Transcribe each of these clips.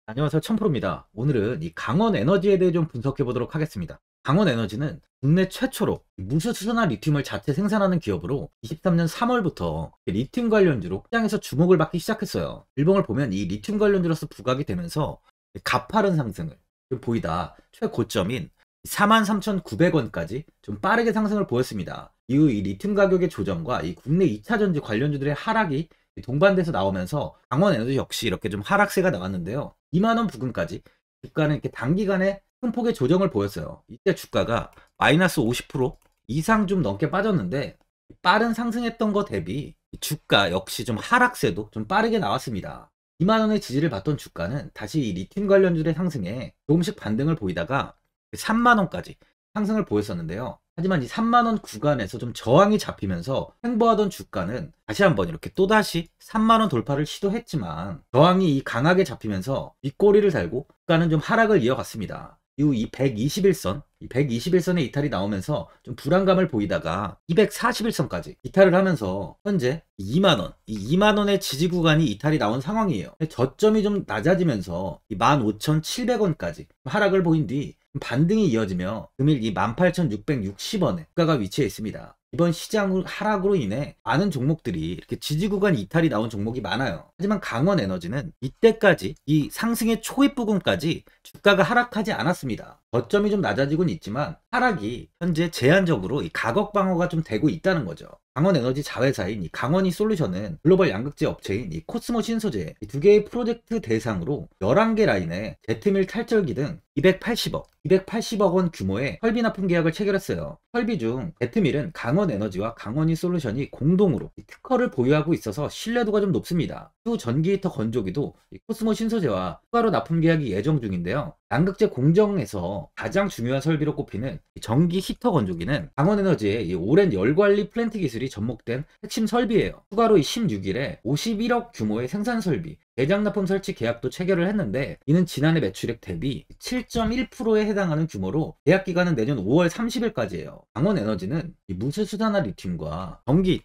안녕하세요. 천프로입니다. 오늘은 이 강원 에너지에 대해 좀 분석해 보도록 하겠습니다. 강원 에너지는 국내 최초로 무수수산화 리튬을 자체 생산하는 기업으로 23년 3월부터 리튬 관련주로 시장에서 주목을 받기 시작했어요. 일봉을 보면 이 리튬 관련주로서 부각이 되면서 가파른 상승을 보이다 최고점인 43,900원까지 좀 빠르게 상승을 보였습니다. 이후 이 리튬 가격의 조정과 이 국내 2차 전지 관련주들의 하락이 동반돼서 나오면서 강원 에너지 역시 이렇게 좀 하락세가 나왔는데요. 2만원 부근까지 주가는 이렇게 단기간에 큰 폭의 조정을 보였어요. 이때 주가가 마이너스 50% 이상 좀 넘게 빠졌는데 빠른 상승했던 거 대비 주가 역시 좀 하락세도 좀 빠르게 나왔습니다. 2만원의 지지를 받던 주가는 다시 이 리튬 관련주의 상승에 조금씩 반등을 보이다가 3만원까지 상승을 보였었는데요. 하지만 이 3만원 구간에서 좀 저항이 잡히면서 횡보하던 주가는 다시 한번 이렇게 또다시 3만원 돌파를 시도했지만 저항이 강하게 잡히면서 윗꼬리를 달고 주가는 좀 하락을 이어갔습니다. 이후 이 121선, 이 121선의 이탈이 나오면서 좀 불안감을 보이다가 241선까지 이탈을 하면서 현재 2만원, 이 2만원의 지지 구간이 이탈이 나온 상황이에요. 저점이 좀 낮아지면서 이 15,700원까지 하락을 보인 뒤 반등이 이어지며 금일 이 18,660원에 주가가 위치해 있습니다. 이번 시장 하락으로 인해 많은 종목들이 이렇게 지지 구간 이탈이 나온 종목이 많아요. 하지만 강원 에너지는 이때까지 이 상승의 초입 부분까지 주가가 하락하지 않았습니다. 저점이 좀 낮아지곤 있지만 하락이 현재 제한적으로 이 가격 방어가 좀 되고 있다는 거죠. 강원 에너지 자회사인 이 강원이 솔루션은 글로벌 양극재 업체인 이 코스모 신소재 이 두 개의 프로젝트 대상으로 11개 라인의 제트밀 탈절기 등 280억 원 규모의 설비 납품 계약을 체결했어요. 설비 중 제트밀은 강원 에너지와 강원이 솔루션이 공동으로 특허를 보유하고 있어서 신뢰도가 좀 높습니다. 또 전기 히터 건조기도 코스모 신소재와 추가로 납품 계약이 예정 중인데요. 양극재 공정에서 가장 중요한 설비로 꼽히는 전기 히터 건조기는 강원 에너지의 오랜 열관리 플랜트 기술이 접목된 핵심 설비예요. 추가로 16일에 51억 규모의 생산 설비 대장 납품 설치 계약도 체결을 했는데 이는 지난해 매출액 대비 7.1%에 해당하는 규모로 계약 기간은 내년 5월 30일까지예요. 강원 에너지는 무수수산화 리튬과 전기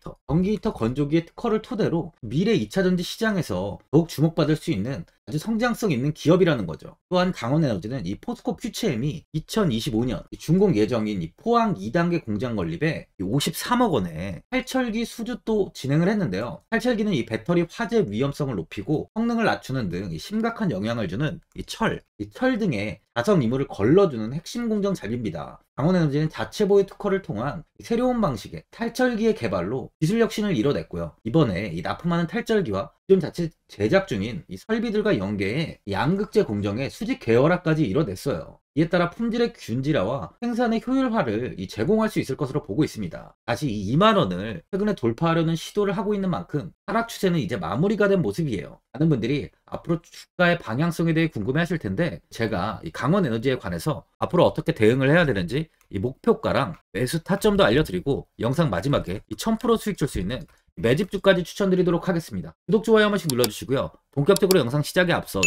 히터 건조기의 특허를 토대로 미래 2차 전지 시장에서 더욱 주목받을 수 있는 아주 성장성 있는 기업이라는 거죠. 또한 강원 에너지는 이 포스코 퓨처엠이 2025년 준공 예정인 이 포항 2단계 공장 건립에 53억 원의 탈철기 수주도 진행을 했는데요. 탈철기는 이 배터리 화재 위험성을 높이고 성능을 낮추는 등 심각한 영향을 주는 이 철 등의 자석 이물을 걸러주는 핵심 공정 장비입니다. 강원에너지는 자체 보유 특허를 통한 새로운 방식의 탈철기의 개발로 기술 혁신을 이뤄냈고요. 이번에 이 납품하는 탈철기와 기존 자체 제작 중인 이 설비들과 연계해 양극재 공정의 수직 계열화까지 이뤄냈어요. 이에 따라 품질의 균질화와 생산의 효율화를 제공할 수 있을 것으로 보고 있습니다. 다시 이 2만원을 최근에 돌파하려는 시도를 하고 있는 만큼 하락 추세는 이제 마무리가 된 모습이에요. 많은 분들이 앞으로 주가의 방향성에 대해 궁금해 하실 텐데 제가 이 강원 에너지에 관해서 앞으로 어떻게 대응을 해야 되는지 이 목표가랑 매수 타점도 알려드리고 영상 마지막에 이 1000% 수익 줄 수 있는 매집주까지 추천드리도록 하겠습니다. 구독, 좋아요 한 번씩 눌러주시고요. 본격적으로 영상 시작에 앞서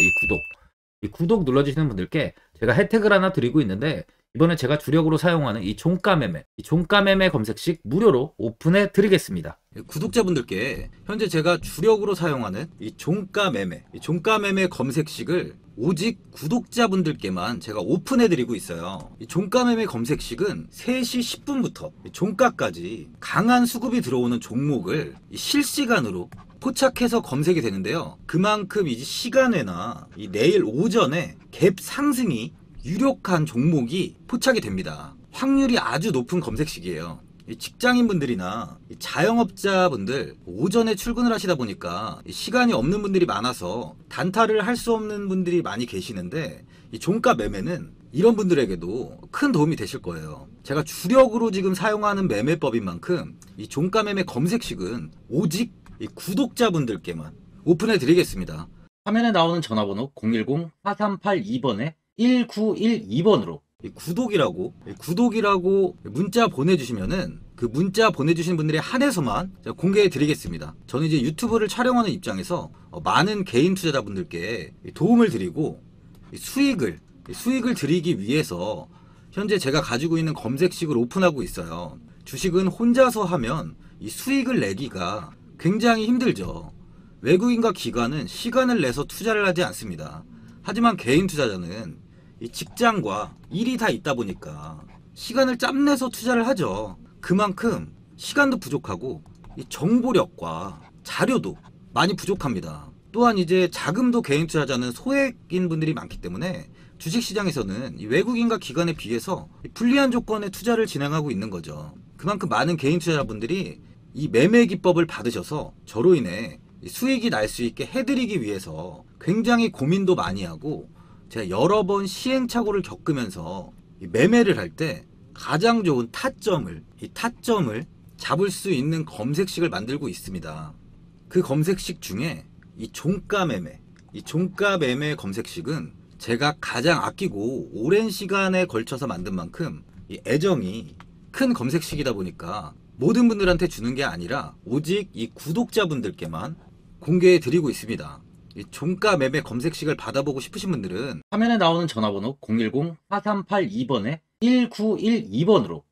이 구독 눌러주시는 분들께 제가 혜택을 하나 드리고 있는데 이번에 제가 주력으로 사용하는 이 종가 매매 검색식 무료로 오픈해 드리겠습니다. 구독자분들께 현재 제가 주력으로 사용하는 이 종가 매매 검색식을 오직 구독자분들께만 제가 오픈해 드리고 있어요. 이 종가 매매 검색식은 3시 10분부터 종가까지 강한 수급이 들어오는 종목을 실시간으로 포착해서 검색이 되는데요. 그만큼 이제 시간외나 내일 오전에 갭 상승이 유력한 종목이 포착이 됩니다. 확률이 아주 높은 검색식이에요. 직장인분들이나 자영업자분들 오전에 출근을 하시다 보니까 시간이 없는 분들이 많아서 단타를 할 수 없는 분들이 많이 계시는데 이 종가 매매는 이런 분들에게도 큰 도움이 되실 거예요. 제가 주력으로 지금 사용하는 매매법인 만큼 이 종가 매매 검색식은 오직 이 구독자분들께만 오픈해 드리겠습니다. 화면에 나오는 전화번호 010-4382번에 1912번으로 구독이라고 문자 보내주시면은 그 문자 보내주신 분들에 한해서만 공개해 드리겠습니다. 저는 이제 유튜브를 촬영하는 입장에서 많은 개인 투자자분들께 도움을 드리고 수익을 드리기 위해서 현재 제가 가지고 있는 검색식을 오픈하고 있어요. 주식은 혼자서 하면 이 수익을 내기가 굉장히 힘들죠. 외국인과 기관은 시간을 내서 투자를 하지 않습니다. 하지만 개인 투자자는 이 직장과 일이 다 있다 보니까 시간을 짬내서 투자를 하죠. 그만큼 시간도 부족하고 이 정보력과 자료도 많이 부족합니다. 또한 이제 자금도 개인 투자자는 소액인 분들이 많기 때문에 주식시장에서는 이 외국인과 기관에 비해서 불리한 조건의 투자를 진행하고 있는 거죠. 그만큼 많은 개인 투자자분들이 이 매매 기법을 받으셔서 저로 인해 수익이 날 수 있게 해드리기 위해서 굉장히 고민도 많이 하고, 제가 여러 번 시행착오를 겪으면서 이 매매를 할 때 가장 좋은 타점을 잡을 수 있는 검색식을 만들고 있습니다. 그 검색식 중에 이 종가 매매 검색식은 제가 가장 아끼고 오랜 시간에 걸쳐서 만든 만큼 이 애정이 큰 검색식이다 보니까 모든 분들한테 주는 게 아니라 오직 이 구독자분들께만 공개해 드리고 있습니다. 이 종가 매매 검색식을 받아보고 싶으신 분들은 화면에 나오는 전화번호 010-4382번에 1912번으로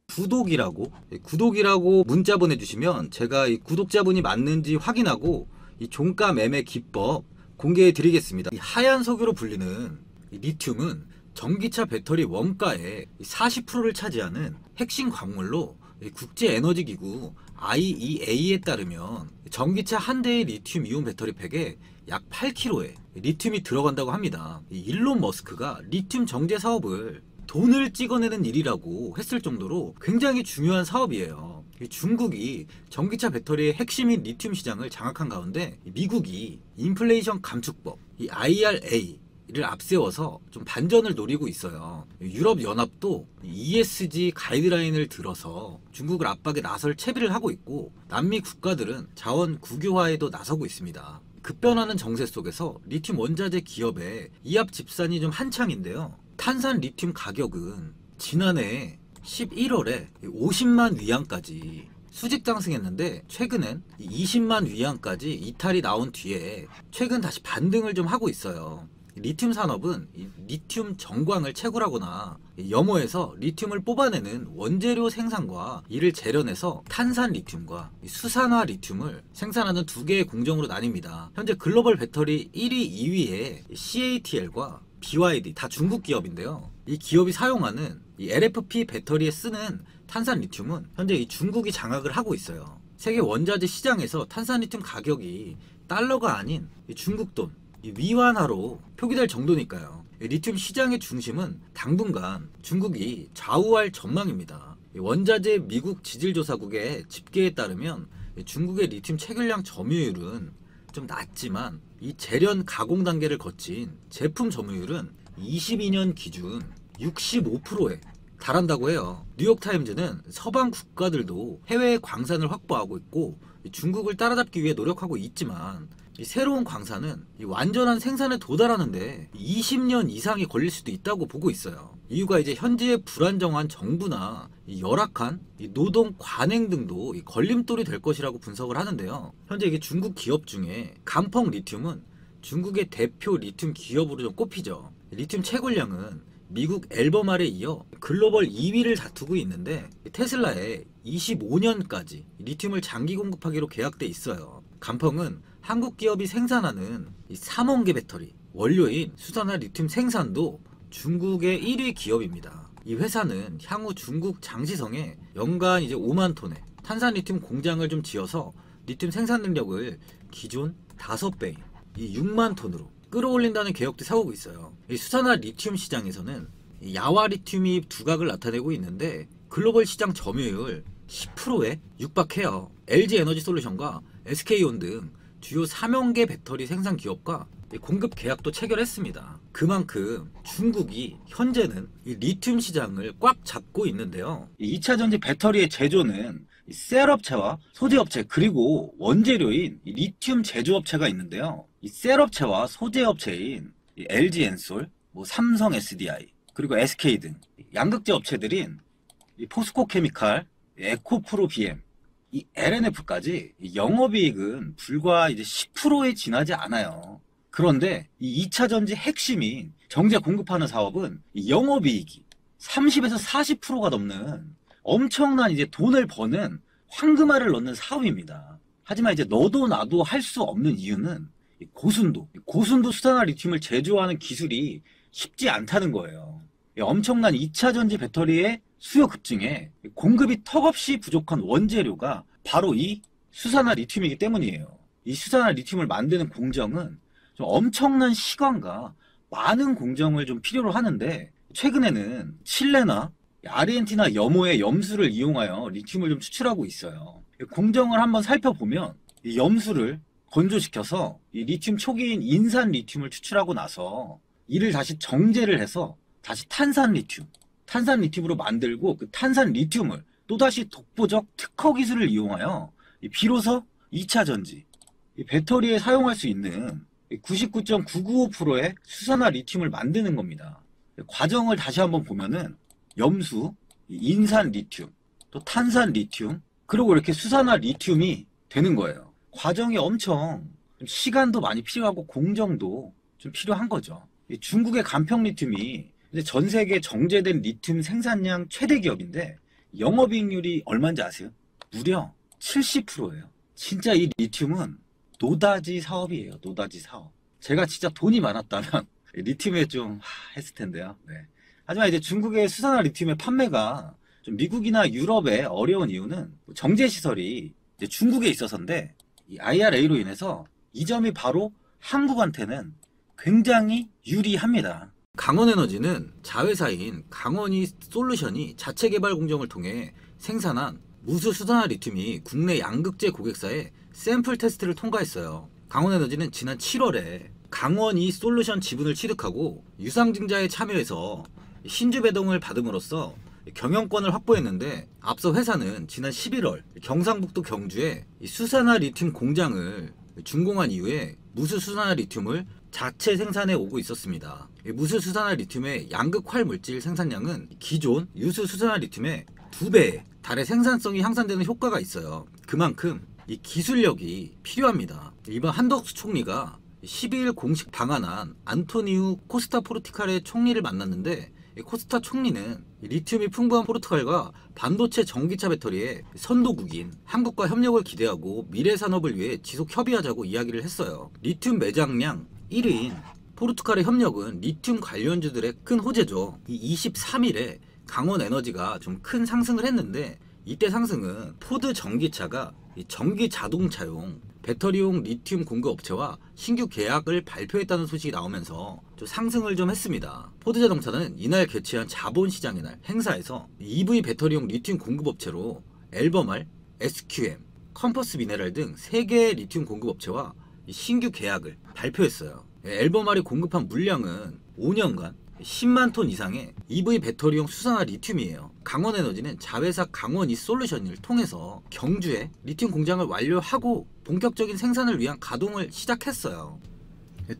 구독이라고 문자 보내주시면 제가 이 구독자분이 맞는지 확인하고 이 종가 매매 기법 공개해 드리겠습니다. 이 하얀 석유로 불리는 이 리튬은 전기차 배터리 원가의 40%를 차지하는 핵심 광물로 국제에너지기구 IEA에 따르면 전기차 한 대의 리튬 이온 배터리 팩에 약 8kg의 리튬이 들어간다고 합니다. 일론 머스크가 리튬 정제 사업을 돈을 찍어내는 일이라고 했을 정도로 굉장히 중요한 사업이에요. 중국이 전기차 배터리의 핵심인 리튬 시장을 장악한 가운데 미국이 인플레이션 감축법, 이 IRA를 앞세워서 좀 반전을 노리고 있어요. 유럽연합도 ESG 가이드라인을 들어서 중국을 압박에 나설 채비를 하고 있고, 남미 국가들은 자원 국유화에도 나서고 있습니다. 급변하는 정세 속에서 리튬 원자재 기업의 이합 집산이 좀 한창인데요. 탄산 리튬 가격은 지난해 11월에 50만 위안까지 수직 상승했는데, 최근엔 20만 위안까지 이탈이 나온 뒤에 최근 다시 반등을 좀 하고 있어요. 리튬 산업은 리튬 정광을 채굴하거나 염호에서 리튬을 뽑아내는 원재료 생산과 이를 재련해서 탄산 리튬과 수산화 리튬을 생산하는 두 개의 공정으로 나뉩니다. 현재 글로벌 배터리 1위, 2위에 CATL과 BYD 다 중국 기업인데요. 이 기업이 사용하는 이 LFP 배터리에 쓰는 탄산 리튬은 현재 이 중국이 장악을 하고 있어요. 세계 원자재 시장에서 탄산 리튬 가격이 달러가 아닌 중국 돈 위안화로 표기될 정도니까요. 리튬 시장의 중심은 당분간 중국이 좌우할 전망입니다. 원자재 미국 지질조사국의 집계에 따르면 중국의 리튬 채굴량 점유율은 좀 낮지만 이 재련 가공 단계를 거친 제품 점유율은 22년 기준 65%에 달한다고 해요. 뉴욕타임즈는 서방 국가들도 해외 광산을 확보하고 있고 중국을 따라잡기 위해 노력하고 있지만, 이 새로운 광산은 이 완전한 생산에 도달하는데 20년 이상이 걸릴 수도 있다고 보고 있어요. 이유가 이제 현재의 불안정한 정부나 이 열악한 이 노동 관행 등도 이 걸림돌이 될 것이라고 분석을 하는데요. 현재 이게 중국 기업 중에 간펑 리튬은 중국의 대표 리튬 기업으로 좀 꼽히죠. 리튬 채굴량은 미국 앨범알에 이어 글로벌 2위를 다투고 있는데, 테슬라에 25년까지 리튬을 장기 공급하기로 계약돼 있어요. 간펑은 한국 기업이 생산하는 이 3원 개 배터리 원료인 수산화 리튬 생산도 중국의 1위 기업입니다. 이 회사는 향후 중국 장시성에 연간 이제 5만 톤의 탄산 리튬 공장을 좀 지어서 리튬 생산 능력을 기존 5배인 이 6만 톤으로 끌어올린다는 계획도 세우고 있어요. 이 수산화 리튬 시장에서는 이 야화 리튬이 두각을 나타내고 있는데, 글로벌 시장 점유율 10%에 육박해요. LG 에너지 솔루션과 SK온 등 주요 3원계 배터리 생산 기업과 공급 계약도 체결했습니다. 그만큼 중국이 현재는 이 리튬 시장을 꽉 잡고 있는데요. 2차 전지 배터리의 제조는 셀업체와 소재업체 그리고 원재료인 리튬 제조업체가 있는데요. 이 셀업체와 소재업체인 LG엔솔, 삼성 SDI 그리고 SK 등 양극재 업체들인 포스코 케미칼, 에코프로 BM, 이 LNF까지 영업이익은 불과 이제 10%에 지나지 않아요. 그런데 이 2차 전지 핵심인 정제 공급하는 사업은 영업이익이 30에서 40%가 넘는 엄청난 이제 돈을 버는 황금알을 넣는 사업입니다. 하지만 이제 너도 나도 할 수 없는 이유는 고순도 수산화 리튬을 제조하는 기술이 쉽지 않다는 거예요. 엄청난 2차 전지 배터리의 수요 급증에 공급이 턱없이 부족한 원재료가 바로 이 수산화 리튬이기 때문이에요. 이 수산화 리튬을 만드는 공정은 좀 엄청난 시간과 많은 공정을 좀 필요로 하는데, 최근에는 칠레나 아르헨티나 염호의 염수를 이용하여 리튬을 좀 추출하고 있어요. 공정을 한번 살펴보면 이 염수를 건조시켜서 이 리튬 초기인 인산 리튬을 추출하고 나서 이를 다시 정제를 해서 다시 탄산 리튬으로 만들고, 그 탄산 리튬을 또다시 독보적 특허 기술을 이용하여 비로소 2차 전지 이 배터리에 사용할 수 있는 99.995%의 수산화 리튬을 만드는 겁니다. 과정을 다시 한번 보면은 염수, 인산 리튬, 또 탄산 리튬, 그리고 이렇게 수산화 리튬이 되는 거예요. 과정이 엄청 좀 시간도 많이 필요하고 공정도 좀 필요한 거죠. 중국의 간평 리튬이 이제 전 세계 정제된 리튬 생산량 최대 기업인데 영업이익률이 얼마인지 아세요? 무려 70%예요. 진짜 이 리튬은 노다지 사업이에요. 노다지 사업. 제가 진짜 돈이 많았다면 리튬에 좀 했을 텐데요. 네. 하지만 이제 중국의 수산화 리튬의 판매가 좀 미국이나 유럽에 어려운 이유는 정제 시설이 이제 중국에 있어서인데, 이 IRA로 인해서 이 점이 바로 한국한테는 굉장히 유리합니다. 강원에너지는 자회사인 강원이 솔루션이 자체 개발 공정을 통해 생산한 무수 수산화 리튬이 국내 양극재 고객사에 샘플 테스트를 통과했어요. 강원에너지는 지난 7월에 강원이 솔루션 지분을 취득하고 유상증자에 참여해서 신주 배동을 받음으로써 경영권을 확보했는데, 앞서 회사는 지난 11월 경상북도 경주에 수산화 리튬 공장을 준공한 이후에 무수 수산화 리튬을 자체 생산해 오고 있었습니다. 무수 수산화 리튬의 양극 활물질 생산량은 기존 유수 수산화 리튬의 2배에 달해 생산성이 향상되는 효과가 있어요. 그만큼 이 기술력이 필요합니다. 이번 한덕수 총리가 12일 공식 방한한 안토니우 코스타 포르투갈의 총리를 만났는데, 코스타 총리는 리튬이 풍부한 포르투갈과 반도체 전기차 배터리의 선도국인 한국과 협력을 기대하고 미래 산업을 위해 지속 협의하자고 이야기를 했어요. 리튬 매장량 1위인 포르투갈의 협력은 리튬 관련주들의 큰 호재죠. 이 23일에 강원에너지가 좀 큰 상승을 했는데, 이때 상승은 포드 전기차가 전기 자동차용 배터리용 리튬 공급 업체와 신규 계약을 발표했다는 소식이 나오면서 좀 상승을 좀 했습니다. 포드 자동차는 이날 개최한 자본시장의 날 행사에서 EV 배터리용 리튬 공급 업체로 앨범알, SQM, 컴퍼스 미네랄 등 3개의 리튬 공급 업체와 신규 계약을 발표했어요. 앨범알이 공급한 물량은 5년간 10만 톤 이상의 EV 배터리용 수산화 리튬이에요. 강원에너지는 자회사 강원이 솔루션을 통해서 경주에 리튬 공장을 완료하고 본격적인 생산을 위한 가동을 시작했어요.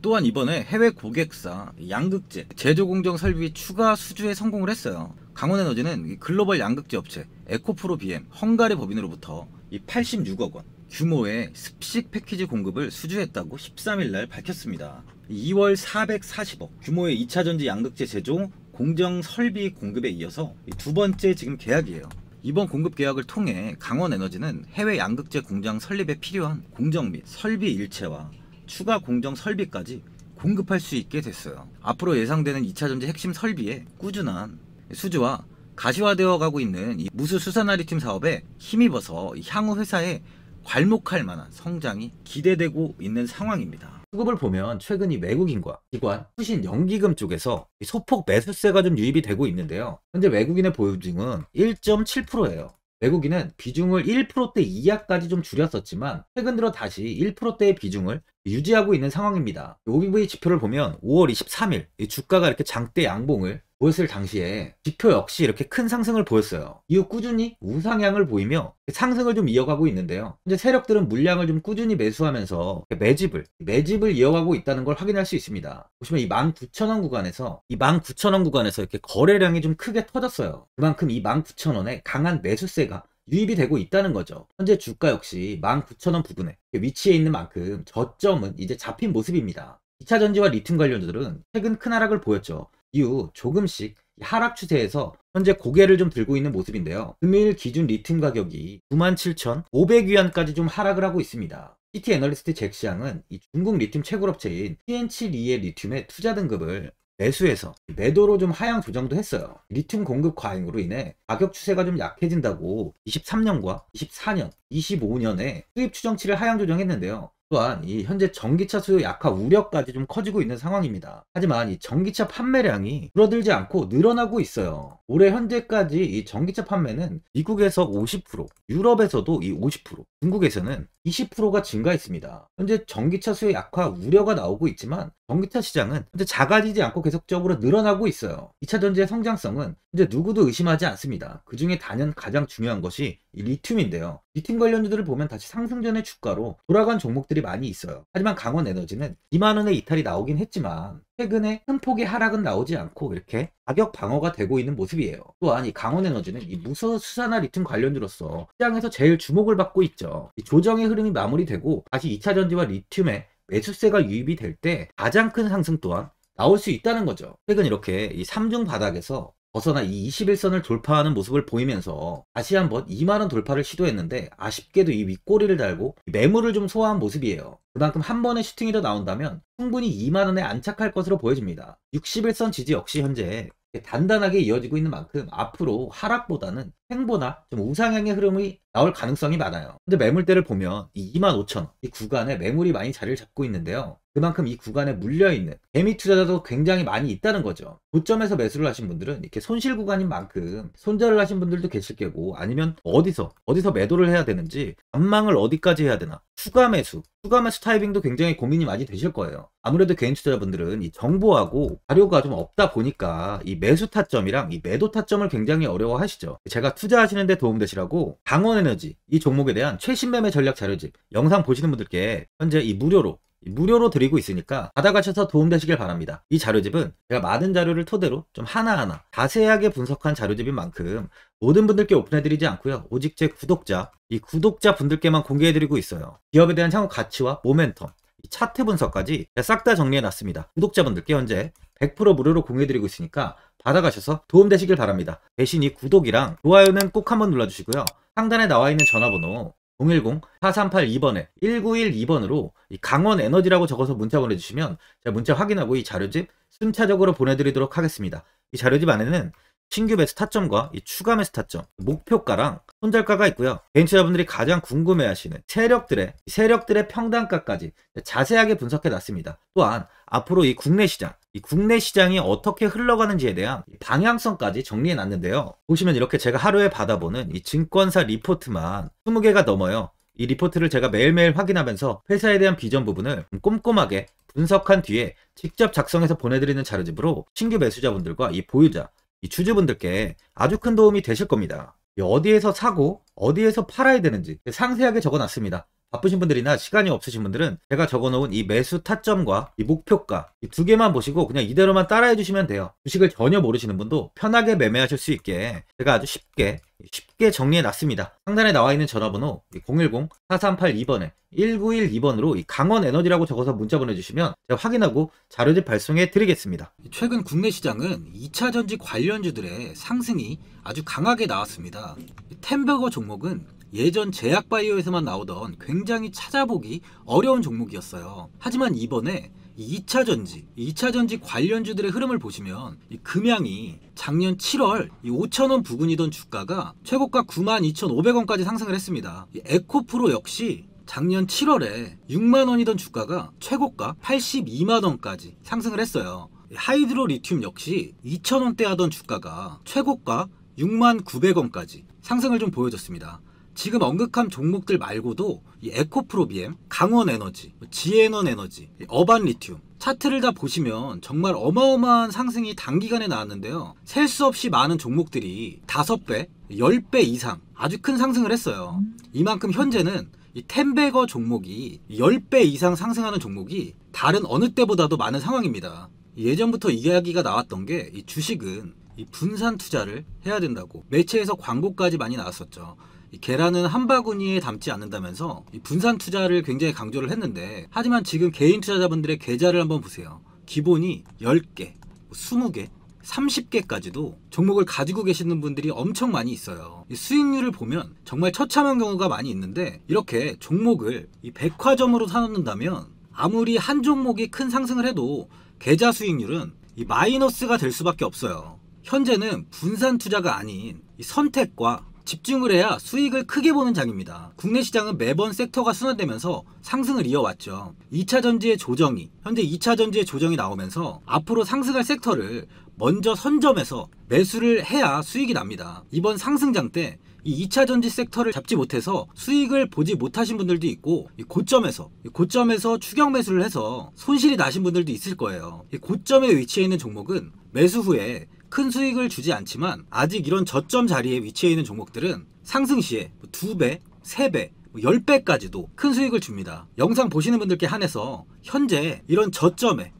또한 이번에 해외 고객사 양극재 제조 공정 설비 추가 수주에 성공을 했어요. 강원에너지는 글로벌 양극재 업체 에코프로 BM 헝가리 법인으로부터 86억 원 규모의 습식 패키지 공급을 수주했다고 13일날 밝혔습니다. 2월 440억 규모의 2차전지 양극재 제조 공정 설비 공급에 이어서 두 번째 지금 계약이에요. 이번 공급 계약을 통해 강원에너지는 해외 양극재 공장 설립에 필요한 공정 및 설비 일체와 추가 공정 설비까지 공급할 수 있게 됐어요. 앞으로 예상되는 2차전지 핵심 설비의 꾸준한 수주와 가시화되어 가고 있는 이 무수 수산화 리튬 사업에 힘입어서 향후 회사에 괄목할 만한 성장이 기대되고 있는 상황입니다. 수급을 보면 최근 이 외국인과 기관, 수신, 연기금 쪽에서 소폭 매수세가 좀 유입이 되고 있는데요. 현재 외국인의 보유증은 1.7%예요. 외국인은 비중을 1%대 이하까지 좀 줄였었지만 최근 들어 다시 1%대의 비중을 유지하고 있는 상황입니다. OBV 지표를 보면 5월 23일 주가가 이렇게 장대 양봉을 보였을 당시에 지표 역시 이렇게 큰 상승을 보였어요. 이후 꾸준히 우상향을 보이며 상승을 좀 이어가고 있는데요. 현재 세력들은 물량을 좀 꾸준히 매수하면서 매집을 이어가고 있다는 걸 확인할 수 있습니다. 보시면 이 19,000원 구간에서 이렇게 거래량이 좀 크게 터졌어요. 그만큼 이 19,000원에 강한 매수세가 유입이 되고 있다는 거죠. 현재 주가 역시 19,000원 부근에 위치해 있는 만큼 저점은 이제 잡힌 모습입니다. 2차 전지와 리튬 관련주들은 최근 큰 하락을 보였죠. 이후 조금씩 하락 추세에서 현재 고개를 좀 들고 있는 모습인데요. 금일 기준 리튬 가격이 97,500위안까지 좀 하락을 하고 있습니다. CT 애널리스트 잭 시장은 이 중국 리튬 채굴업체인 TN7E의 리튬의 투자 등급을 매수해서 매도로 좀 하향 조정도 했어요. 리튬 공급 과잉으로 인해 가격 추세가 좀 약해진다고 23년과 24년, 25년에 수입 추정치를 하향 조정했는데요. 또한 이 현재 전기차 수요 약화 우려까지 좀 커지고 있는 상황입니다. 하지만 이 전기차 판매량이 줄어들지 않고 늘어나고 있어요. 올해 현재까지 이 전기차 판매는 미국에서 50%, 유럽에서도 이 50%, 중국에서는 20%가 증가했습니다. 현재 전기차 수요 약화 우려가 나오고 있지만 전기차 시장은 현재 작아지지 않고 계속적으로 늘어나고 있어요. 2차 전지의 성장성은 현재 누구도 의심하지 않습니다. 그 중에 단연 가장 중요한 것이 이 리튬인데요. 리튬 관련주들을 보면 다시 상승전의 주가로 돌아간 종목들이 많이 있어요. 하지만 강원에너지는 2만원의 이탈이 나오긴 했지만 최근에 큰 폭의 하락은 나오지 않고 이렇게 가격 방어가 되고 있는 모습이에요. 또한 이 강원에너지는 이 무수산화 리튬 관련주로서 시장에서 제일 주목을 받고 있죠. 이 조정의 흐름이 마무리되고 다시 2차 전지와 리튬의 매수세가 유입이 될 때 가장 큰 상승 또한 나올 수 있다는 거죠. 최근 이렇게 이 3중 바닥에서 벗어나 이 21선을 돌파하는 모습을 보이면서 다시 한번 2만원 돌파를 시도했는데 아쉽게도 이 윗꼬리를 달고 매물을 좀 소화한 모습이에요. 그만큼 한 번의 슈팅이 더 나온다면 충분히 2만원에 안착할 것으로 보여집니다. 61선 지지 역시 현재 단단하게 이어지고 있는 만큼 앞으로 하락보다는 횡보나 좀 우상향의 흐름이 나올 가능성이 많아요. 근데 매물대를 보면 이 25,000원 이 구간에 매물이 많이 자리를 잡고 있는데요. 그만큼 이 구간에 물려있는 개미 투자자도 굉장히 많이 있다는 거죠. 고점에서 매수를 하신 분들은 이렇게 손실 구간인 만큼 손절을 하신 분들도 계실 거고, 아니면 어디서 매도를 해야 되는지, 전망을 어디까지 해야 되나, 추가 매수 타이밍도 굉장히 고민이 많이 되실 거예요. 아무래도 개인 투자자분들은 이 정보하고 자료가 좀 없다 보니까 이 매수 타점이랑 이 매도 타점을 굉장히 어려워 하시죠. 제가 투자하시는 데 도움되시라고 강원에너지 이 종목에 대한 최신 매매 전략 자료집 영상 보시는 분들께 현재 이 무료로 드리고 있으니까 받아가셔서 도움되시길 바랍니다. 이 자료집은 제가 많은 자료를 토대로 좀 하나하나 자세하게 분석한 자료집인 만큼 모든 분들께 오픈해드리지 않고요. 오직 제 이 구독자 분들께만 공개해드리고 있어요. 기업에 대한 향후 가치와 모멘텀, 이 차트 분석까지 싹 다 정리해놨습니다. 구독자분들께 현재 100% 무료로 공유해드리고 있으니까 받아가셔서 도움되시길 바랍니다. 대신 이 구독이랑 좋아요는 꼭 한번 눌러주시고요. 상단에 나와있는 전화번호 010-4382번에 1912번으로 이 강원에너지라고 적어서 문자 보내주시면 제가 문자 확인하고 이 자료집 순차적으로 보내드리도록 하겠습니다. 이 자료집 안에는 신규 매수 타점과 이 추가 매수 타점, 목표가랑 손절가가 있고요. 개인 투자분들이 가장 궁금해하시는 세력들의 평단가까지 자세하게 분석해 놨습니다. 또한 앞으로 이 국내 시장이 어떻게 흘러가는지에 대한 방향성까지 정리해 놨는데요. 보시면 이렇게 제가 하루에 받아보는 이 증권사 리포트만 20개가 넘어요. 이 리포트를 제가 매일매일 확인하면서 회사에 대한 비전 부분을 꼼꼼하게 분석한 뒤에 직접 작성해서 보내드리는 자료집으로 신규 매수자분들과 이 보유자, 이 주주분들께 아주 큰 도움이 되실 겁니다. 어디에서 사고 어디에서 팔아야 되는지 상세하게 적어놨습니다. 바쁘신 분들이나 시간이 없으신 분들은 제가 적어놓은 이 매수 타점과 이 목표가 이 두 개만 보시고 그냥 이대로만 따라해 주시면 돼요. 주식을 전혀 모르시는 분도 편하게 매매하실 수 있게 제가 아주 쉽게 정리해 놨습니다. 상단에 나와 있는 전화번호 010-4382번에 1912번으로 이 강원에너지라고 적어서 문자 보내주시면 제가 확인하고 자료집 발송해 드리겠습니다. 최근 국내 시장은 2차 전지 관련주들의 상승이 아주 강하게 나왔습니다. 템버거 종목은 예전 제약바이오에서만 나오던 굉장히 찾아보기 어려운 종목이었어요. 하지만 이번에 2차 전지 관련주들의 흐름을 보시면 이 금양이 작년 7월 5,000원 부근이던 주가가 최고가 92,500원까지 상승을 했습니다. 에코프로 역시 작년 7월에 6만원이던 주가가 최고가 82만원까지 상승을 했어요. 하이드로 리튬 역시 2,000원대 하던 주가가 최고가 69,900원까지 상승을 좀 보여줬습니다. 지금 언급한 종목들 말고도 이 에코프로비엠, 강원에너지, 지에너에너지, 어반리튬 차트를 다 보시면 정말 어마어마한 상승이 단기간에 나왔는데요. 셀 수 없이 많은 종목들이 5배, 10배 이상 아주 큰 상승을 했어요. 이만큼 현재는 이 템베거 종목이 10배 이상 상승하는 종목이 다른 어느 때보다도 많은 상황입니다. 예전부터 이야기가 나왔던 게 이 주식은 이 분산 투자를 해야 된다고 매체에서 광고까지 많이 나왔었죠. 이 계란은 한 바구니에 담지 않는다면서 이 분산 투자를 굉장히 강조를 했는데, 하지만 지금 개인 투자자분들의 계좌를 한번 보세요. 기본이 10개, 20개, 30개까지도 종목을 가지고 계시는 분들이 엄청 많이 있어요. 이 수익률을 보면 정말 처참한 경우가 많이 있는데, 이렇게 종목을 이 백화점으로 사놓는다면 아무리 한 종목이 큰 상승을 해도 계좌 수익률은 이 마이너스가 될 수밖에 없어요. 현재는 분산 투자가 아닌 이 선택과 집중을 해야 수익을 크게 보는 장입니다. 국내 시장은 매번 섹터가 순환되면서 상승을 이어왔죠. 2차전지의 조정이, 현재 2차전지의 조정이 나오면서 앞으로 상승할 섹터를 먼저 선점해서 매수를 해야 수익이 납니다. 이번 상승장 때 이 2차전지 섹터를 잡지 못해서 수익을 보지 못하신 분들도 있고, 이 고점에서 추격 매수를 해서 손실이 나신 분들도 있을 거예요. 이 고점에 위치해 있는 종목은 매수 후에 큰 수익을 주지 않지만, 아직 이런 저점 자리에 위치해 있는 종목들은 상승 시에 2배, 3배, 10배까지도 큰 수익을 줍니다. 영상 보시는 분들께 한해서 현재 이런 저점에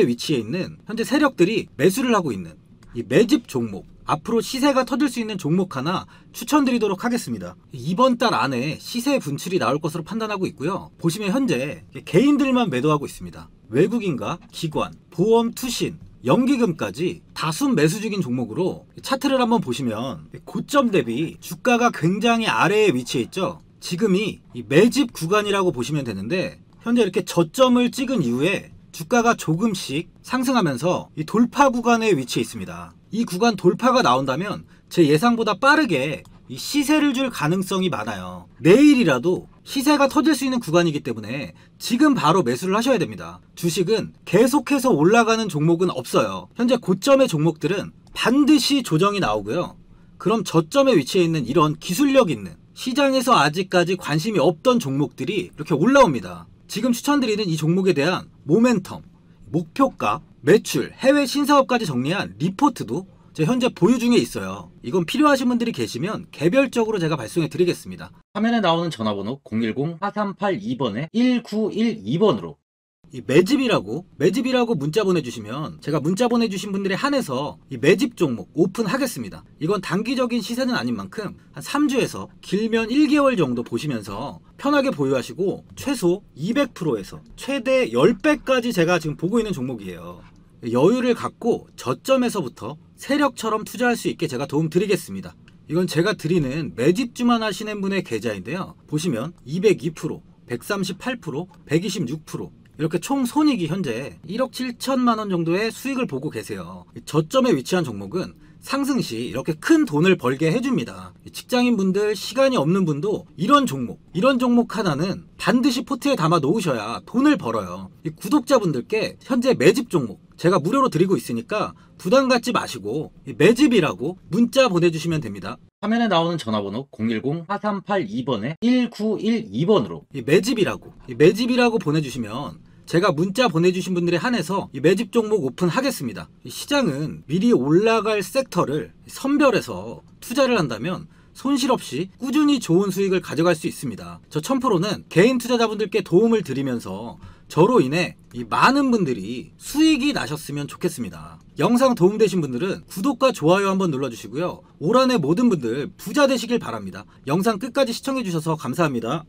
위치해 있는 현재 세력들이 매수를 하고 있는 이 매집 종목, 앞으로 시세가 터질 수 있는 종목 하나 추천드리도록 하겠습니다. 이번 달 안에 시세 분출이 나올 것으로 판단하고 있고요. 보시면 현재 개인들만 매도하고 있습니다. 외국인과 기관, 보험, 투신, 연기금까지 다수 매수 중인 종목으로 차트를 한번 보시면 고점 대비 주가가 굉장히 아래에 위치해 있죠. 지금이 이 매집 구간이라고 보시면 되는데, 현재 이렇게 저점을 찍은 이후에 주가가 조금씩 상승하면서 이 돌파 구간에 위치해 있습니다. 이 구간 돌파가 나온다면 제 예상보다 빠르게 이 시세를 줄 가능성이 많아요. 내일이라도 시세가 터질 수 있는 구간이기 때문에 지금 바로 매수를 하셔야 됩니다. 주식은 계속해서 올라가는 종목은 없어요. 현재 고점의 종목들은 반드시 조정이 나오고요. 그럼 저점에 위치해 있는 이런 기술력 있는, 시장에서 아직까지 관심이 없던 종목들이 이렇게 올라옵니다. 지금 추천드리는 이 종목에 대한 모멘텀, 목표가, 매출, 해외 신사업까지 정리한 리포트도 현재 보유 중에 있어요. 이건 필요하신 분들이 계시면 개별적으로 제가 발송해 드리겠습니다. 화면에 나오는 전화번호 010-4382번에 1912번으로 이 매집이라고 문자 보내주시면 제가 문자 보내주신 분들에 한해서 이 매집 종목 오픈하겠습니다. 이건 단기적인 시세는 아닌 만큼 한 3주에서 길면 1개월 정도 보시면서 편하게 보유하시고, 최소 200%에서 최대 10배까지 제가 지금 보고 있는 종목이에요. 여유를 갖고 저점에서부터 세력처럼 투자할 수 있게 제가 도움 드리겠습니다. 이건 제가 드리는 매집주만 하시는 분의 계좌인데요. 보시면 202%, 138%, 126%, 이렇게 총 손익이 현재 1억 7천만 원 정도의 수익을 보고 계세요. 저점에 위치한 종목은 상승 시 이렇게 큰 돈을 벌게 해줍니다. 직장인분들, 시간이 없는 분도 이런 종목 하나는 반드시 포트에 담아 놓으셔야 돈을 벌어요. 이 구독자분들께 현재 매집 종목 제가 무료로 드리고 있으니까 부담 갖지 마시고 매집이라고 문자 보내주시면 됩니다. 화면에 나오는 전화번호 010-4382번에 1912번으로 이 매집이라고 보내주시면 제가 문자 보내주신 분들에 한해서 이 매집 종목 오픈하겠습니다. 시장은 미리 올라갈 섹터를 선별해서 투자를 한다면 손실 없이 꾸준히 좋은 수익을 가져갈 수 있습니다. 저 1000%는 개인 투자자분들께 도움을 드리면서 저로 인해 이 많은 분들이 수익이 나셨으면 좋겠습니다. 영상 도움되신 분들은 구독과 좋아요 한번 눌러주시고요. 올 한해 모든 분들 부자 되시길 바랍니다. 영상 끝까지 시청해주셔서 감사합니다.